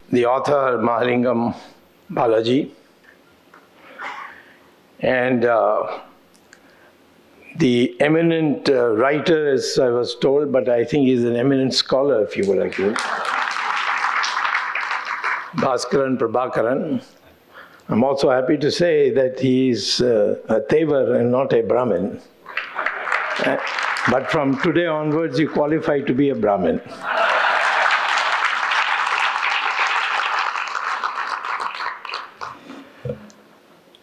The author Mahalingam Balaji, and the eminent writer, as I was told, but I think he's an eminent scholar, if you will agree, Bhaskaran Prabhakaran. I'm also happy to say that he's a Tevar and not a Brahmin. But from today onwards, you qualify to be a Brahmin.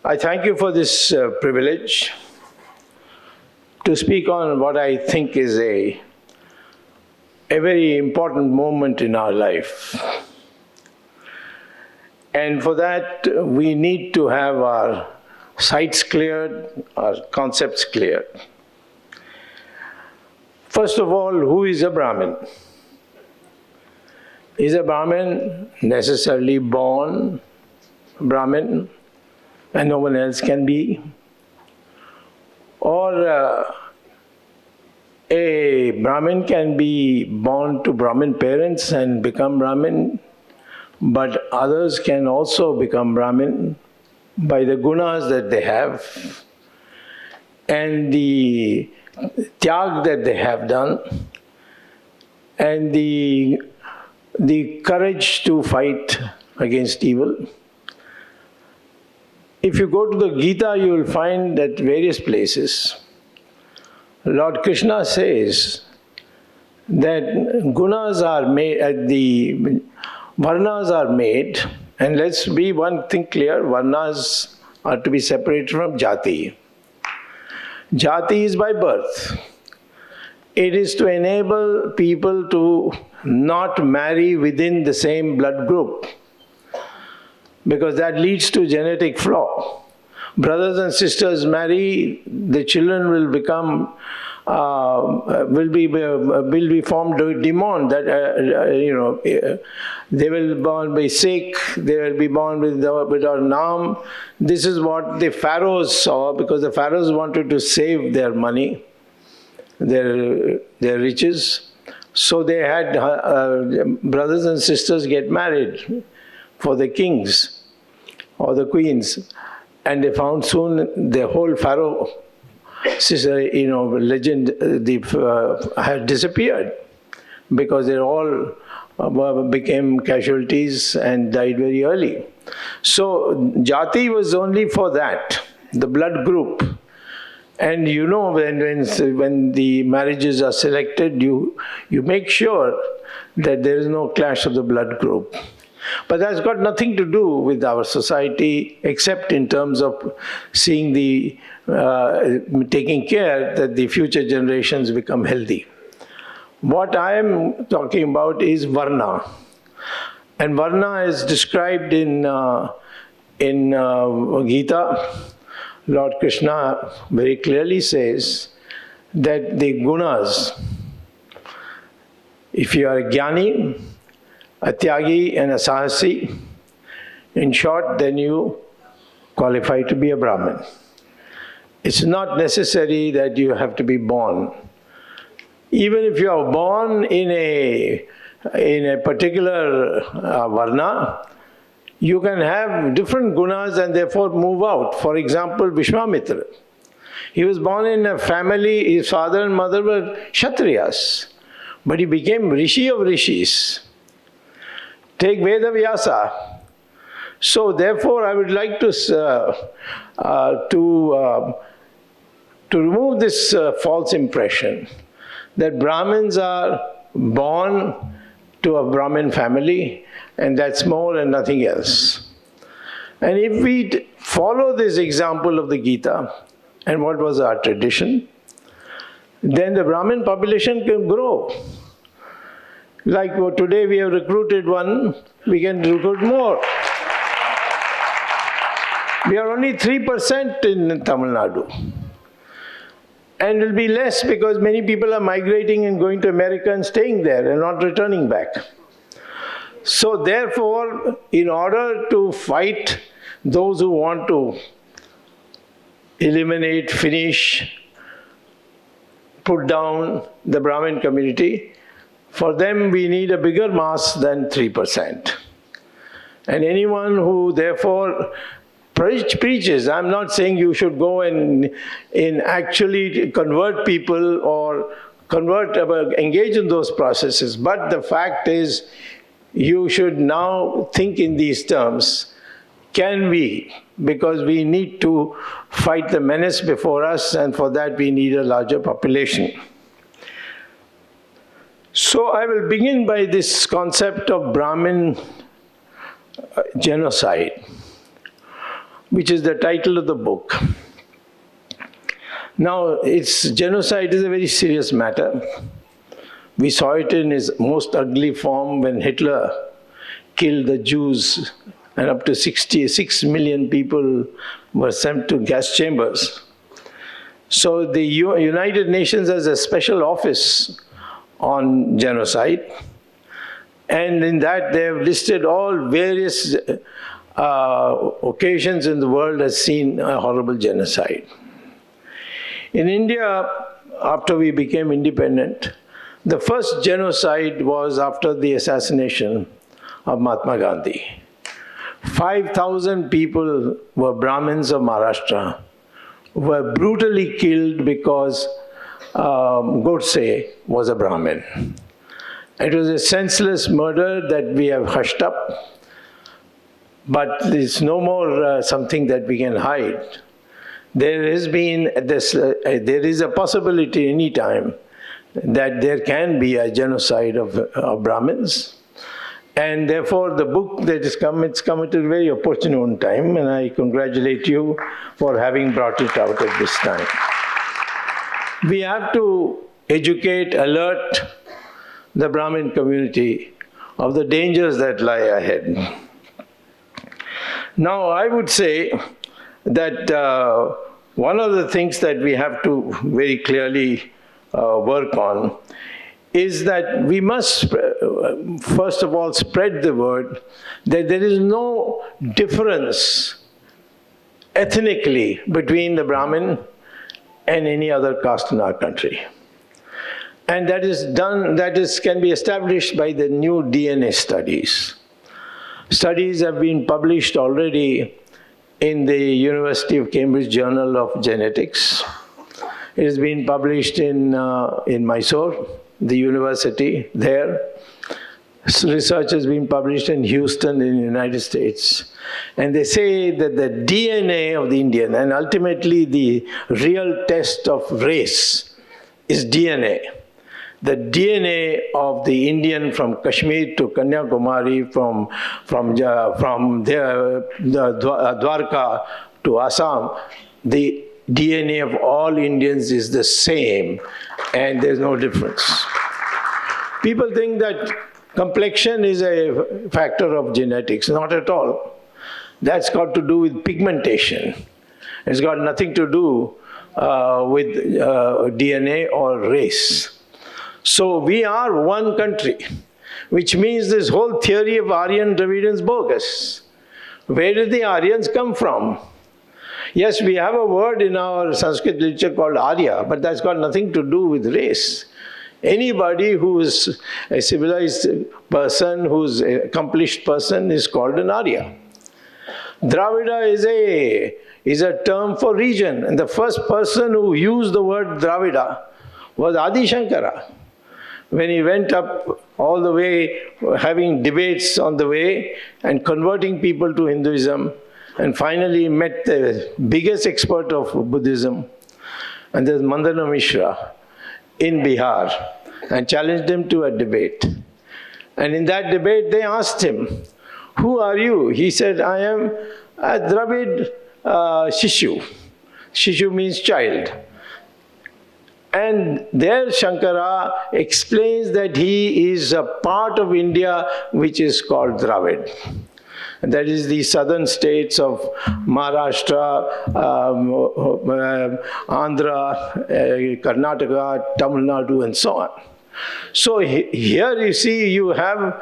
I thank you for this privilege to speak on what I think is a very important moment in our life. And for that, we need to have our sights cleared, our concepts cleared. First of all, who is a Brahmin? Is a Brahmin necessarily born Brahmin and no one else can be? Or a Brahmin can be born to Brahmin parents and become Brahmin, but others can also become Brahmin by the gunas that they have and the tyag that they have done and the courage to fight against evil. If you go to the Gita, you will find at various places, Lord Krishna says that gunas are made, the varnas are made, and let's be one thing clear, varnas are to be separated from jati. Jati is by birth. It is to enable people to not marry within the same blood group, because that leads to genetic flaw. Brothers and sisters marry, the children will become, will be formed demon. That they will be born by Sikh, they will be born with our Naam. This is what the pharaohs saw, because the pharaohs wanted to save their money, their riches. So they had brothers and sisters get married for the kings or the queens, and they found soon the whole pharaoh legend had disappeared, because they all became casualties and died very early. So jati was only for that, the blood group. And you know, when the marriages are selected, you make sure that there is no clash of the blood group. But that's got nothing to do with our society, except in terms of seeing taking care that the future generations become healthy. What I am talking about is varna. And varna is described in Gita. Lord Krishna very clearly says that the gunas, if you are a jnani, a tyagi and a sahasi, in short, then you qualify to be a Brahmin. It's not necessary that you have to be born. Even if you are born in a particular varna, you can have different gunas and therefore move out. For example, Vishwamitra. He was born in a family, his father and mother were Kshatriyas, but he became Rishi of Rishis. Take Veda Vyasa. So therefore, I would like to remove this false impression that Brahmins are born to a Brahmin family, and that's more and nothing else. And if we follow this example of the Gita, and what was our tradition, then the Brahmin population can grow. Like today we have recruited one, we can recruit more. We are only 3% in Tamil Nadu. And it will be less because many people are migrating and going to America and staying there and not returning back. So therefore, in order to fight those who want to eliminate, finish put down the Brahmin community. For them, we need a bigger mass than 3%. And anyone who therefore preaches, I'm not saying you should go and actually convert people or engage in those processes, but the fact is, you should now think in these terms. Can we? Because we need to fight the menace before us, and for that we need a larger population. So I will begin by this concept of Brahmin genocide, which is the title of the book. Now, genocide is a very serious matter. We saw it in its most ugly form when Hitler killed the Jews, and up to 66 million people were sent to gas chambers. So the United Nations has a special office on genocide, and in that they have listed all various occasions in the world has seen a horrible genocide. In India, after we became independent, the first genocide was after the assassination of Mahatma Gandhi. 5,000 people were Brahmins of Maharashtra, were brutally killed because Godse was a Brahmin. It was a senseless murder that we have hushed up, but it's no more something that we can hide. There is a possibility any time that there can be a genocide of Brahmins. And therefore, the book that has come, it's come at a very opportune time, and I congratulate you for having brought it out at this time. We have to educate, alert the Brahmin community of the dangers that lie ahead. Now, I would say that one of the things that we have to very clearly work on is that we must, first of all, spread the word that there is no difference ethnically between the Brahmin and any other caste in our country. And that can be established by the new DNA studies. Studies have been published already in the University of Cambridge Journal of Genetics. It has been published in Mysore, the university there. Research has been published in Houston in the United States. And they say that the DNA of the Indian, and ultimately the real test of race, is DNA. The DNA of the Indian from Kashmir to Kanyakumari, from Dwarka to Assam, the DNA of all Indians is the same, and there's no difference. People think that complexion is a factor of genetics. Not at all. That's got to do with pigmentation. It's got nothing to do with DNA or race. So we are one country, which means this whole theory of Aryan Dravidian is bogus. Where did the Aryans come from? Yes, we have a word in our Sanskrit literature called Arya, but that's got nothing to do with race. Anybody who is a civilized person, who's an accomplished person, is called an Arya. Dravida is a term for region, and the first person who used the word Dravida was Adi Shankara. When he went up all the way, having debates on the way and converting people to Hinduism, and finally met the biggest expert of Buddhism, and there's Mandana Mishra in Bihar, and challenged him to a debate. And in that debate they asked him, "Who are you?" He said, "I am a Dravid Shishu." Shishu means child. And there Shankara explains that he is a part of India which is called Dravid. And that is the southern states of Maharashtra, Andhra, Karnataka, Tamil Nadu, and so on. So here you see you have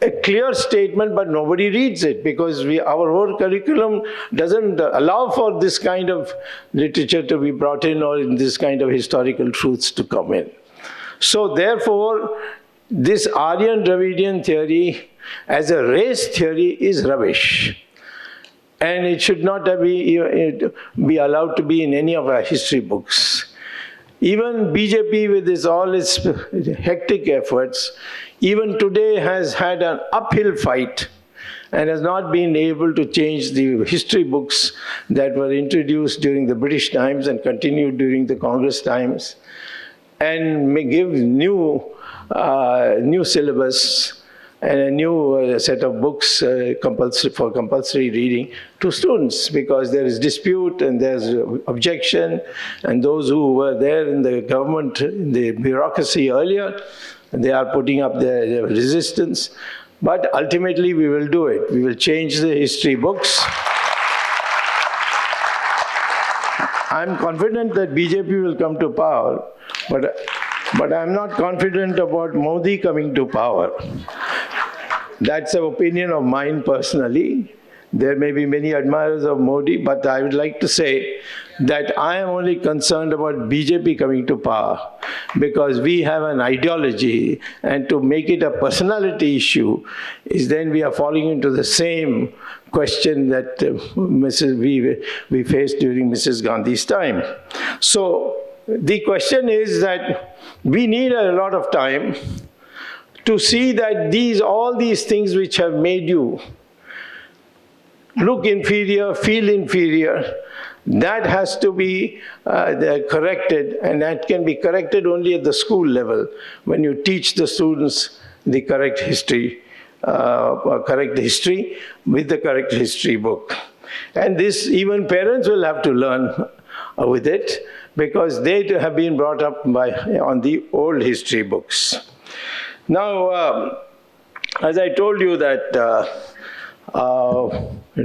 a clear statement, but nobody reads it because our whole curriculum doesn't allow for this kind of literature to be brought in or this kind of historical truths to come in. So therefore, this Aryan-Dravidian theory as a race theory is rubbish. And it should not be allowed to be in any of our history books. Even BJP with all its hectic efforts, even today has had an uphill fight and has not been able to change the history books that were introduced during the British times and continued during the Congress times, and may give new syllabus and a new set of books for compulsory reading to students, because there is dispute and there's objection, and those who were there in the government, in the bureaucracy earlier, they are putting up their resistance. But ultimately we will do it. We will change the history books. I'm confident that BJP will come to power, but I'm not confident about Modi coming to power. That's an opinion of mine personally. There may be many admirers of Modi, but I would like to say that I am only concerned about BJP coming to power because we have an ideology, and to make it a personality issue is then we are falling into the same question that we faced during Mrs. Gandhi's time. So the question is that we need a lot of time to see that all these things which have made you look inferior, feel inferior, that has to be corrected, and that can be corrected only at the school level when you teach the students the correct history with the correct history book. And this, even parents will have to learn with it, because they have been brought up on the old history books. Now, as I told you that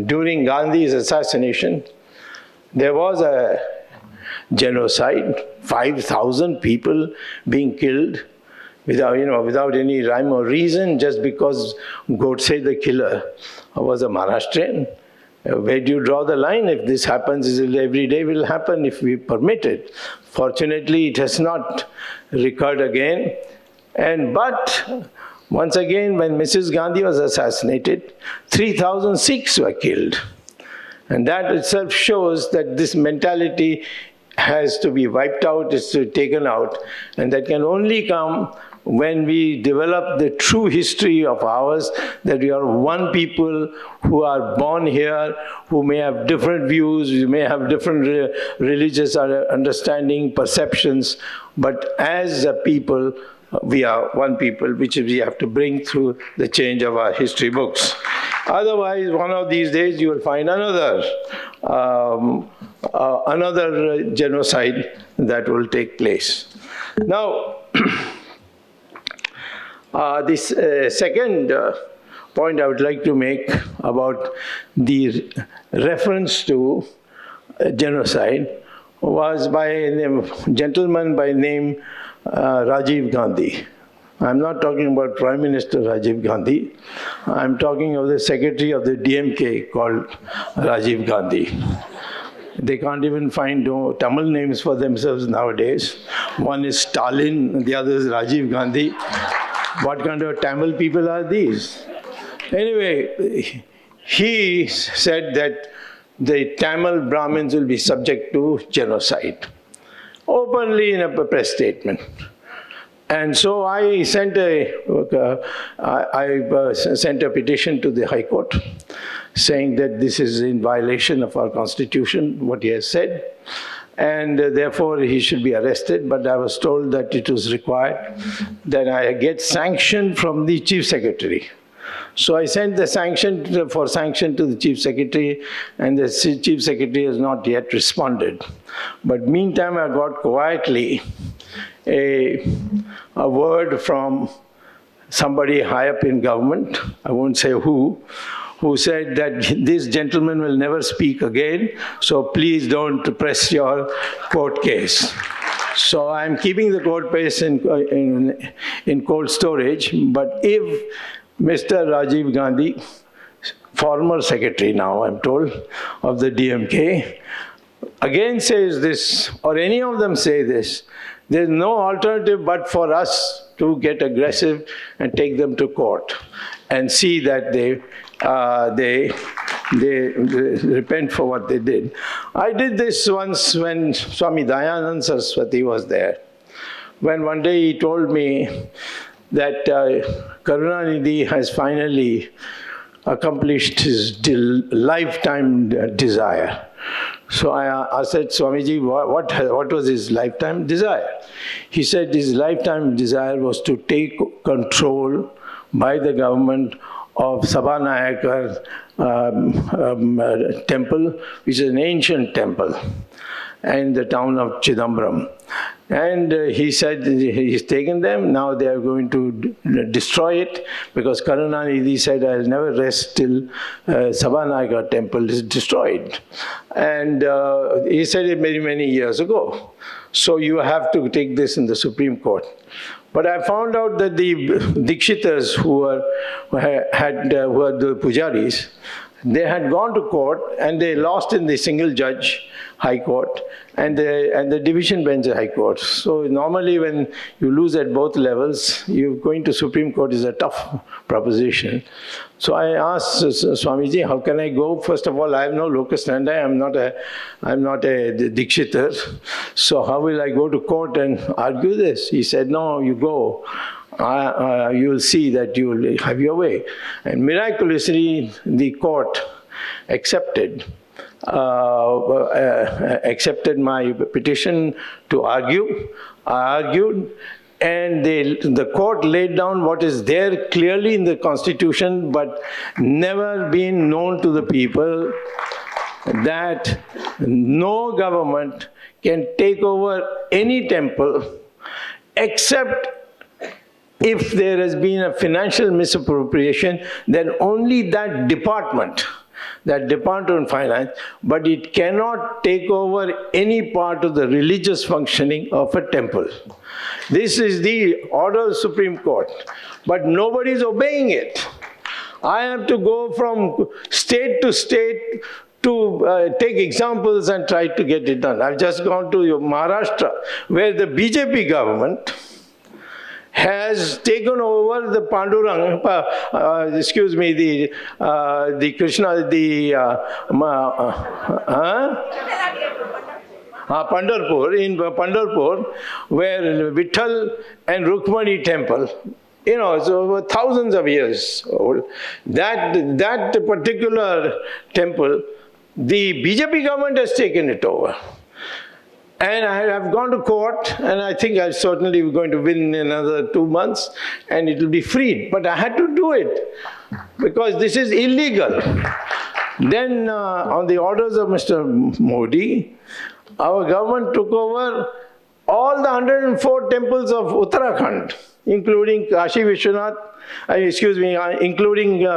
during Gandhi's assassination, there was a genocide, 5,000 people being killed without any rhyme or reason, just because Godse the killer was a Maharashtrian. Where do you draw the line? If this happens, every day will happen if we permit it. Fortunately, it has not recurred again. But once again, when Mrs. Gandhi was assassinated, 3,000 Sikhs were killed. And that itself shows that this mentality has to be wiped out, is to be taken out. And that can only come when we develop the true history of ours, that we are one people who are born here, who may have different views, we may have different religious understanding, perceptions, but as a people, we are one people, which we have to bring through the change of our history books. Otherwise, one of these days you will find another genocide that will take place. Now, this second point I would like to make about the reference to genocide was by a gentleman by name Rajiv Gandhi. I'm not talking about Prime Minister Rajiv Gandhi. I'm talking of the secretary of the DMK called Rajiv Gandhi. They can't even find Tamil names for themselves nowadays. One is Stalin, the other is Rajiv Gandhi. What kind of Tamil people are these? Anyway, he said that the Tamil Brahmins will be subject to genocide, openly in a press statement. And so I sent a petition to the High Court saying that this is in violation of our constitution, what he has said, and therefore he should be arrested. But I was told that it was required that I get sanction from the Chief Secretary. So I sent the sanction to the Chief Secretary, and the Chief Secretary has not yet responded. But meantime, I got quietly a word from somebody high up in government, I won't say who said that this gentleman will never speak again, so please don't press your court case. So I'm keeping the court case in cold storage, but if Mr. Rajiv Gandhi, former secretary now, I'm told, of the DMK, again says this, or any of them say this, there's no alternative but for us to get aggressive and take them to court and see that they repent for what they did. I did this once when Swami Dayanand Saraswati was there. When one day he told me that Karunanidhi has finally accomplished his lifetime desire. So I said, Swamiji, what was his lifetime desire? He said his lifetime desire was to take control by the government of Sabhanayakar temple, which is an ancient temple, in the town of Chidambaram. And he said he's taken them, now they are going to destroy it, because Karunanidhi said, I'll never rest till Sabhanayakar temple is destroyed. And he said it many, many years ago. So you have to take this in the Supreme Court. But I found out that the Dikshitas who were the Pujaris, they had gone to court and they lost in the single judge High Court and the division bench High Court. So normally when you lose at both levels, going to Supreme Court is a tough proposition. So I asked Swamiji, how can I go? First of all, I have no locus standi. I'm not a Dikshitar. So how will I go to court and argue this? He said, no, you go. You will see that you will have your way. And miraculously, the court accepted my petition to argue. I argued, and the court laid down what is there clearly in the Constitution, but never been known to the people, that no government can take over any temple except if there has been a financial misappropriation, then only that department of finance, but it cannot take over any part of the religious functioning of a temple. This is the order of the Supreme Court, but nobody is obeying it. I have to go from state to state to take examples and try to get it done. I've just gone to Maharashtra, where the BJP government has taken over the Pandurang, the Krishna, Pandharpur, in Pandharpur, where Vitthal and Rukmani temple, it's over thousands of years old. That particular temple, the BJP government has taken it over. And I have gone to court, and I think I'm certainly going to win in another 2 months, and it will be freed. But I had to do it, because this is illegal. Then, on the orders of Mr. Modi, our government took over all the 104 temples of Uttarakhand, including Kashi Vishwanath, including the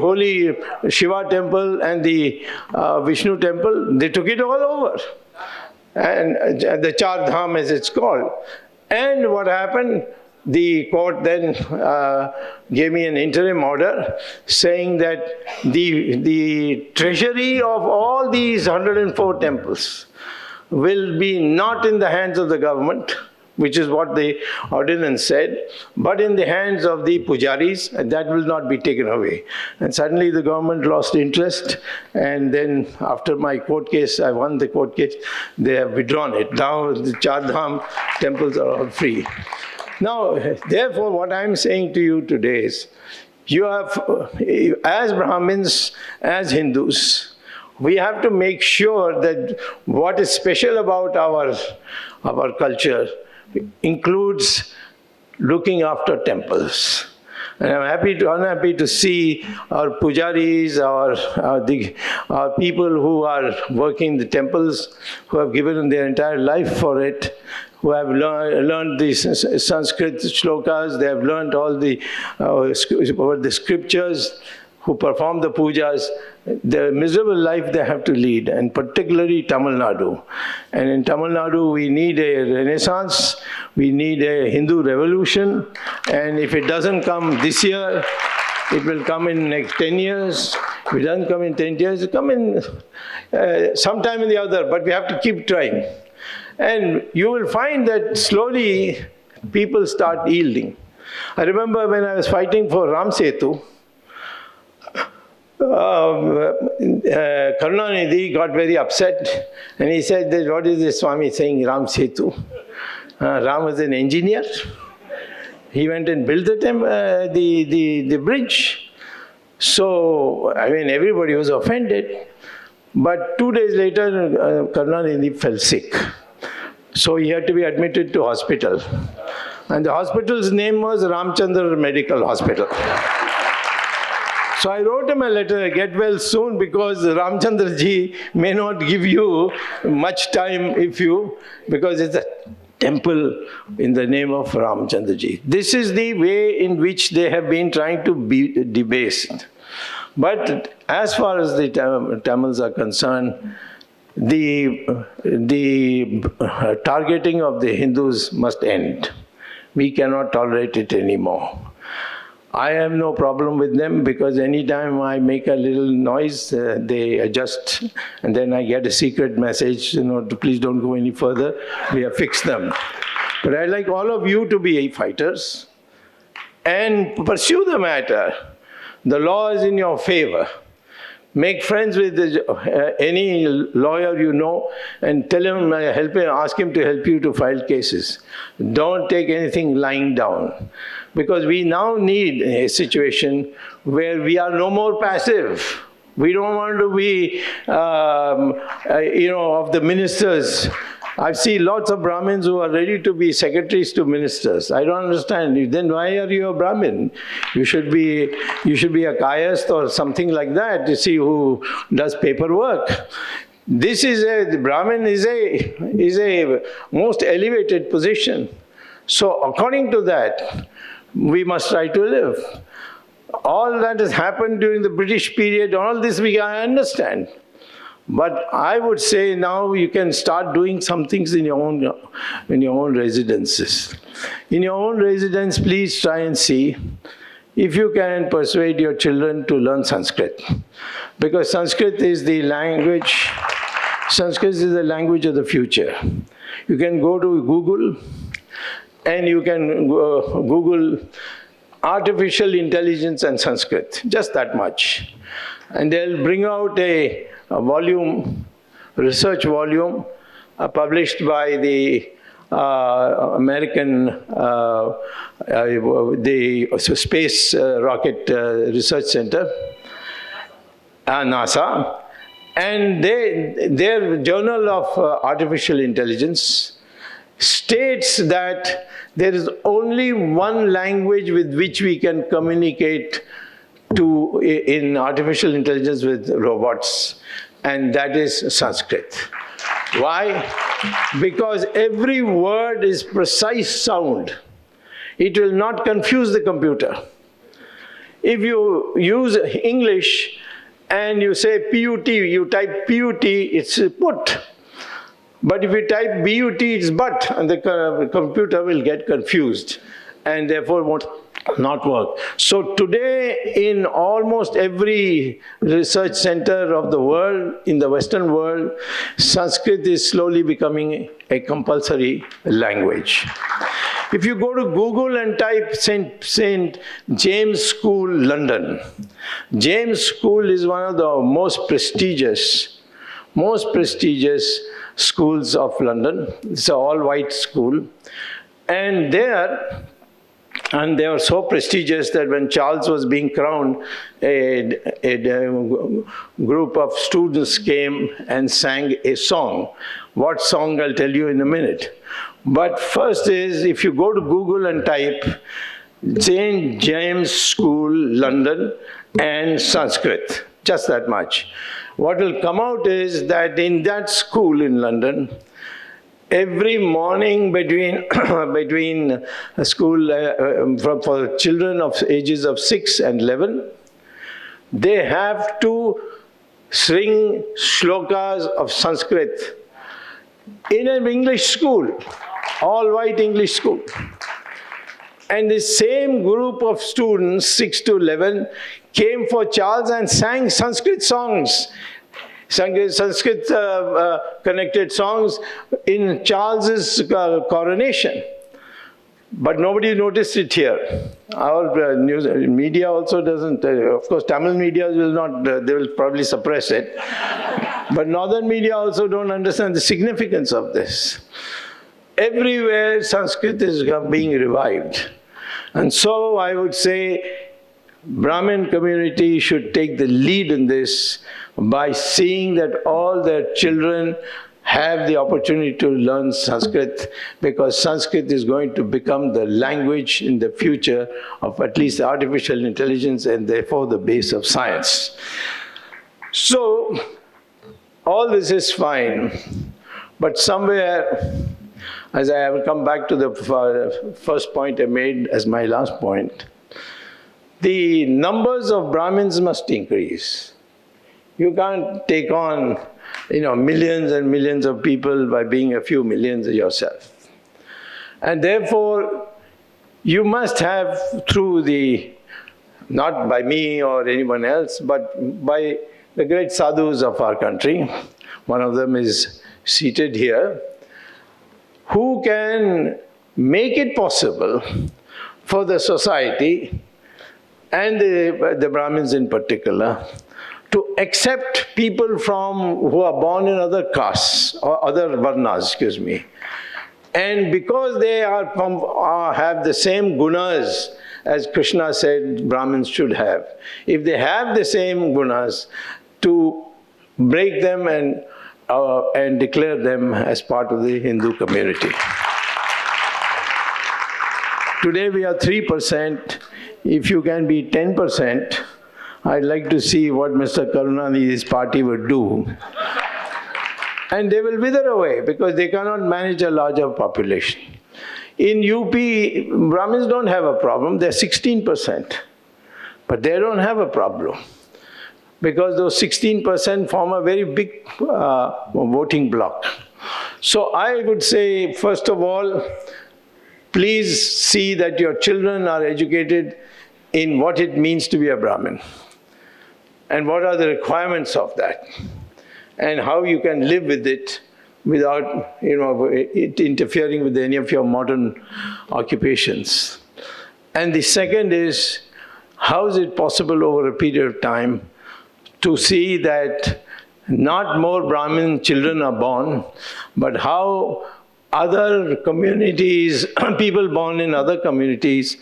holy Shiva temple and the Vishnu temple. They took it all over, and the Char Dham as it's called. And what happened? The court then gave me an interim order saying that the treasury of all these 104 temples will be not in the hands of the government, which is what the ordinance said, but in the hands of the pujaris, and that will not be taken away. And suddenly the government lost interest, and then after my court case, I won the court case, they have withdrawn it. Now the Char Dham temples are all free. Now, therefore, what I'm saying to you today is, you have, as Brahmins, as Hindus, we have to make sure that what is special about our culture includes looking after temples. And I'm unhappy to see our pujaris, our people who are working the temples, who have given their entire life for it, who have learned the Sanskrit shlokas, they have learned all the scriptures, who perform the pujas, the miserable life they have to lead, and particularly Tamil Nadu. And in Tamil Nadu, we need a renaissance, we need a Hindu revolution, and if it doesn't come this year, it will come in next 10 years. If it doesn't come in 10 years, it will come in sometime in the other, but we have to keep trying. And you will find that slowly people start yielding. I remember when I was fighting for Ram Setu, Karunanidhi got very upset and he said that what is this Swami saying, Ram Setu? Ram was an engineer. He went and built the bridge. So, I mean, everybody was offended. But 2 days later, Karunanidhi fell sick. So he had to be admitted to hospital. And the hospital's name was Ramchandra Medical Hospital. So I wrote him a letter, get well soon, because Ramchandra ji may not give you much time because it's a temple in the name of Ramchandra ji. This is the way in which they have been trying to be debased. But as far as the Tamils are concerned, the targeting of the Hindus must end. We cannot tolerate it anymore. I have no problem with them because anytime I make a little noise, they adjust, and then I get a secret message, please don't go any further, we have fixed them. But I'd like all of you to be fighters and pursue the matter. The law is in your favor. Make friends with any lawyer you know and tell him, ask him to help you to file cases. Don't take anything lying down. Because we now need a situation where we are no more passive. We don't want to be, of the ministers. I've seen lots of Brahmins who are ready to be secretaries to ministers. I don't understand. Then why are you a Brahmin? You should be a Kayast or something like that to see who does paperwork. The Brahmin is a most elevated position. So according to that, we must try to live. All that has happened during the British period, all this I understand. But I would say now you can start doing some things in your own residences. In your own residence, please try and see if you can persuade your children to learn Sanskrit. Because Sanskrit is the language of the future. You can go to Google and you can Google artificial intelligence and Sanskrit, just that much. And they'll bring out a research volume, published by the American the Space Rocket Research Center, NASA, and their Journal of Artificial Intelligence states that there is only one language with which we can communicate in artificial intelligence with robots, and that is Sanskrit. Why? Because every word is precise sound. It will not confuse the computer. If you use English and you say PUT, you type PUT, it's put. But if you type BUT, it's but, and the computer will get confused and therefore won't not work. So today, in almost every research center of the world, in the Western world, Sanskrit is slowly becoming a compulsory language. If you go to Google and type St. James School, London, James School is one of the most prestigious schools of London. It's an all-white school. And they were so prestigious that when Charles was being crowned, a group of students came and sang a song. What song, I'll tell you in a minute. But first is, if you go to Google and type St. James School, London, and Sanskrit, just that much. What will come out is that in that school in London, every morning between school for children of ages of 6 and 11, they have to sing shlokas of Sanskrit in an English school, all-white English school. And the same group of students, 6 to 11, came for Charles and sang Sanskrit songs, Sanskrit connected songs in Charles's coronation. But nobody noticed it here. Our news media also doesn't, of course Tamil media will not, they will probably suppress it. But northern media also don't understand the significance of this. Everywhere Sanskrit is being revived. And so I would say Brahmin community should take the lead in this by seeing that all their children have the opportunity to learn Sanskrit, because Sanskrit is going to become the language in the future of at least artificial intelligence and therefore the base of science. So, all this is fine, but somewhere, as I will come back to the first point I made as my last point, the numbers of Brahmins must increase. You can't take on millions and millions of people by being a few millions yourself. And therefore, you must have through not by me or anyone else, but by the great sadhus of our country, one of them is seated here, who can make it possible for the society and the Brahmins in particular to accept people who are born in other castes, or other varnas, And because they have the same gunas as Krishna said Brahmins should have, if they have the same gunas, to break them and declare them as part of the Hindu community. Today we are 3%. If you can be 10%, I'd like to see what Mr. Karunanidhi's party would do. And they will wither away because they cannot manage a larger population. In UP, Brahmins don't have a problem. They're 16%. But they don't have a problem, because those 16% form a very big voting bloc. So I would say, first of all, please see that your children are educated in what it means to be a Brahmin, and what are the requirements of that, and how you can live with it without it interfering with any of your modern occupations. And the second is, how is it possible over a period of time to see that not more Brahmin children are born, but how other communities, people born in other communities,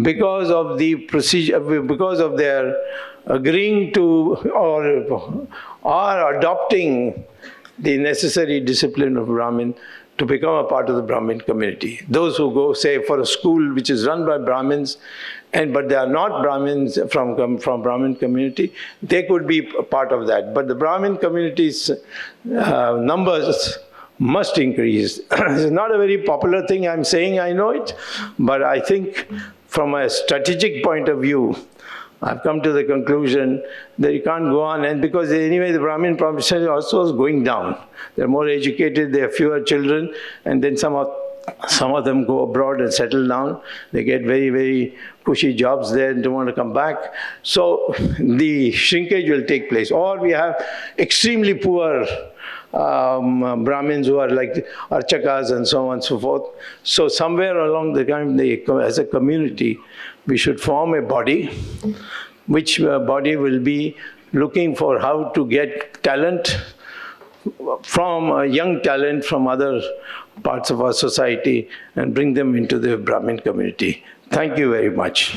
because of the procedure, because of their agreeing to or adopting the necessary discipline of Brahmin, to become a part of the Brahmin community. Those who go, say, for a school which is run by Brahmins, but they are not Brahmins from Brahmin community, they could be a part of that. But the Brahmin community's numbers must increase. It's not a very popular thing I'm saying, I know it, but I think from a strategic point of view, I've come to the conclusion that you can't go on, and because anyway the Brahmin population also is going down. They're more educated, they have fewer children, and then some of them go abroad and settle down. They get very, very cushy jobs there and don't want to come back. So the shrinkage will take place. Or we have extremely poor Brahmins who are like Archakas and so on and so forth. So somewhere along the time, as a community, we should form a body, which body will be looking for how to get talent from young talent from other parts of our society and bring them into the Brahmin community. Thank you very much.